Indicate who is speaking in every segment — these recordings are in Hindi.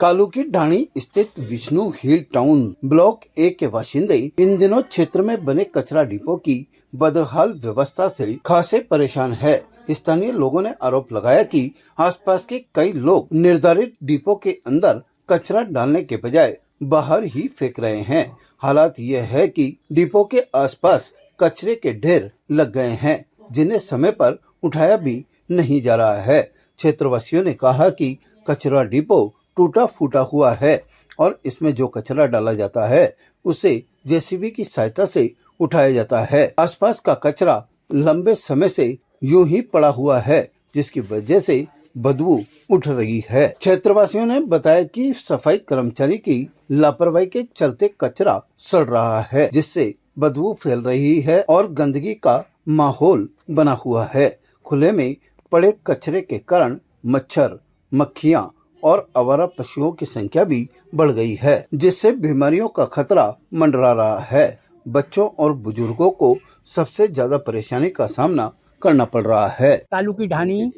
Speaker 1: कालू की ढाणी स्थित विष्णु हिल टाउन ब्लॉक ए के बाशिंदे इन दिनों क्षेत्र में बने कचरा डिपो की बदहाल व्यवस्था से खासे परेशान है। स्थानीय लोगों ने आरोप लगाया कि आसपास के कई लोग निर्धारित डिपो के अंदर कचरा डालने के बजाय बाहर ही फेंक रहे हैं। हालात यह है कि डिपो के आसपास कचरे के ढेर लग गए हैं, जिन्हें समय पर उठाया भी नहीं जा रहा है। क्षेत्रवासियों ने कहा कि कचरा डिपो टूटा फूटा हुआ है और इसमें जो कचरा डाला जाता है उसे जेसीबी की सहायता से उठाया जाता है। आसपास का कचरा लंबे समय से यूं ही पड़ा हुआ है, जिसकी वजह से बदबू उठ रही है। क्षेत्रवासियों ने बताया कि सफाई कर्मचारी की लापरवाही के चलते कचरा सड़ रहा है, जिससे बदबू फैल रही है और गंदगी का माहौल बना हुआ है। खुले में पड़े कचरे के कारण मच्छर, मक्खियां और आवारा पशुओं की संख्या भी बढ़ गई है, जिससे बीमारियों का खतरा मंडरा रहा है। बच्चों और बुजुर्गों को सबसे ज्यादा परेशानी का सामना करना पड़ रहा है।
Speaker 2: कालू की ढाणी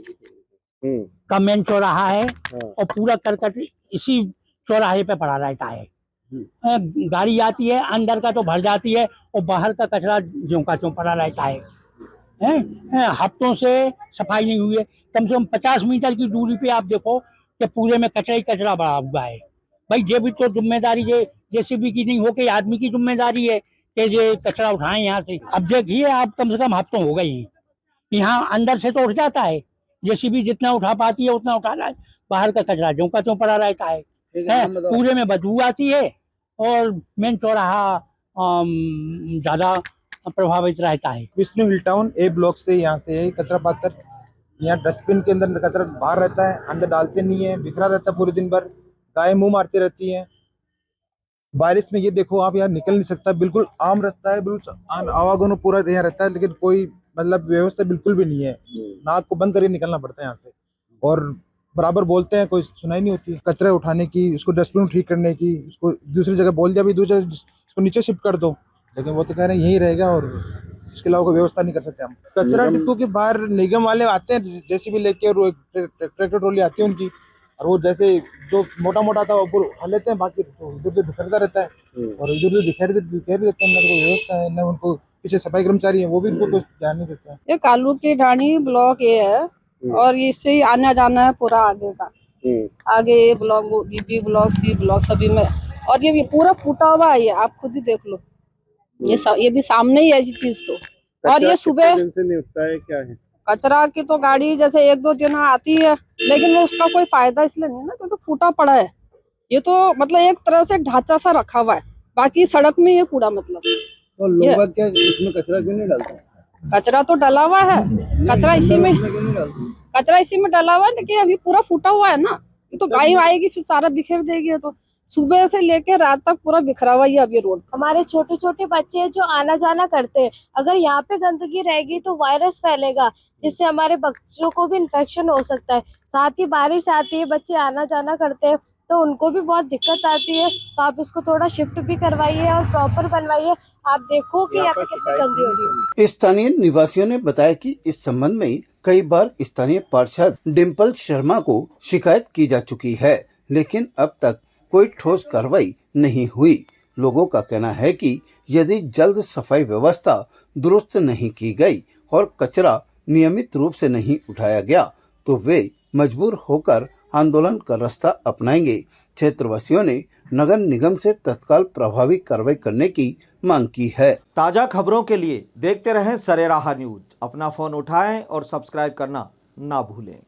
Speaker 2: का मेन चौराहा है और पूरा करकट इसी चौराहे पे पड़ा रहता है। गाड़ी आती है, अंदर का तो भर जाती है और बाहर का कचरा ज्यों का त्यों पड़ा रहता है। हफ्तों से सफाई नहीं हुई है। कम से कम 50 मीटर की दूरी पे आप देखो कि पूरे में कचरा ही कचरा भरा हुआ है। भाई ये भी तो जिम्मेदारी जेसीबी की नहीं हो के आदमी की जिम्मेदारी है कि ये कचरा उठाएं यहाँ से। अब देखिए आप, कम से कम हफ्तों हो गए हैं, यहाँ अंदर से तो उठ जाता है, जेसीबी जितना उठा पाती है उतना उठा रहा है, बाहर का कचरा ज्यों का त्यों पड़ा रहता है। पूरे में बदबू आती है और मेन चौराहा ज्यादा प्रभावित रहता है।
Speaker 3: विष्णु हिल टाउन ए ब्लॉक से यहाँ से कचरा पात्र, यहाँ डस्टबिन के अंदर कचरा बाहर रहता है, अंदर डालते नहीं है, बिखरा रहता है पूरे दिन भर, गाय मुंह मारती रहती है। बारिश में ये देखो आप, यहाँ निकल नहीं सकता, बिल्कुल आम रास्ता है, बिल्कुल आवागमन पूरा यहाँ रहता है, लेकिन कोई मतलब व्यवस्था बिल्कुल भी नहीं है। नाक को बंद करके निकलना पड़ता है यहाँ से, और बराबर बोलते हैं, कोई सुनाई नहीं होती। कचरा उठाने की, उसको डस्टबिन ठीक करने की, उसको दूसरी जगह बोल दिया भी दूसरी उसको नीचे शिफ्ट कर दो, लेकिन वो तो कह रहे हैं यही रहेगा और उसके अलावा कोई व्यवस्था नहीं कर सकते हम। कचरा डिपो के बाहर निगम वाले आते हैं जेसीबी लेके, और ट्रैक्टर ट्रॉली आती है उनकी, और वो जैसे जो मोटा मोटा था वो हल लेते हैं, बाकी तो इधर उधर बिखरता रहता है और इधर उधर बिखेर देते हैं। ना कोई व्यवस्था है, न उनको पीछे सफाई कर्मचारी है, वो भी इनको कुछ ध्यान नहीं देते हैं।
Speaker 4: ये कालू की ढाणी ब्लॉक ए है और इससे ही आना जाना है पूरा आगे का। आगे A block, B block, C block सभी में, और ये पूरा फूटा हुआ है, आप खुद ही देख लो। ये भी सामने ही ऐसी चीज तो। और ये सुबह
Speaker 5: नहीं उठता है, क्या है
Speaker 4: कचरा की तो गाड़ी जैसे 1-2 दिन आती है, लेकिन वो उसका कोई फायदा इसलिए नहीं ना क्योंकि फूटा पड़ा है। ये तो मतलब एक तरह से ढांचा सा रखा हुआ है, बाकी सड़क में ये कूड़ा मतलब।
Speaker 1: तो लोग क्या इसमें कचरा क्यों नहीं डालते?
Speaker 4: कचरा तो डला हुआ है, कचरा इसी में डला हुआ है, लेकिन अभी पूरा फूटा हुआ है ना। ये तो गाय आएगी फिर सारा बिखेर देगी। तो सुबह से लेकर रात तक पूरा बिखरा हुआ है अभी रोड।
Speaker 6: हमारे छोटे छोटे बच्चे हैं जो आना जाना करते हैं, अगर यहाँ पे गंदगी रहेगी तो वायरस फैलेगा, जिससे हमारे बच्चों को भी इन्फेक्शन हो सकता है। साथ ही बारिश आती है, बच्चे आना जाना करते हैं तो उनको भी बहुत दिक्कत आती है। तो आप इसको थोड़ा शिफ्ट भी करवाइए और प्रॉपर बनवाइए। आप देखो कि यहाँ पे कितनी गंदी हो रही है।
Speaker 1: स्थानीय निवासियों ने बताया कि इस संबंध में कई बार स्थानीय पार्षद डिम्पल शर्मा को शिकायत की जा चुकी है, लेकिन अब तक कोई ठोस कार्रवाई नहीं हुई। लोगों का कहना है कि यदि जल्द सफाई व्यवस्था दुरुस्त नहीं की गई और कचरा नियमित रूप से नहीं उठाया गया तो वे मजबूर होकर आंदोलन का रास्ता अपनाएंगे। क्षेत्रवासियों ने नगर निगम से तत्काल प्रभावी कार्रवाई करने की मांग की है।
Speaker 7: ताजा खबरों के लिए देखते रहें सरेराह न्यूज। अपना फोन उठाएं और सब्सक्राइब करना ना भूलें।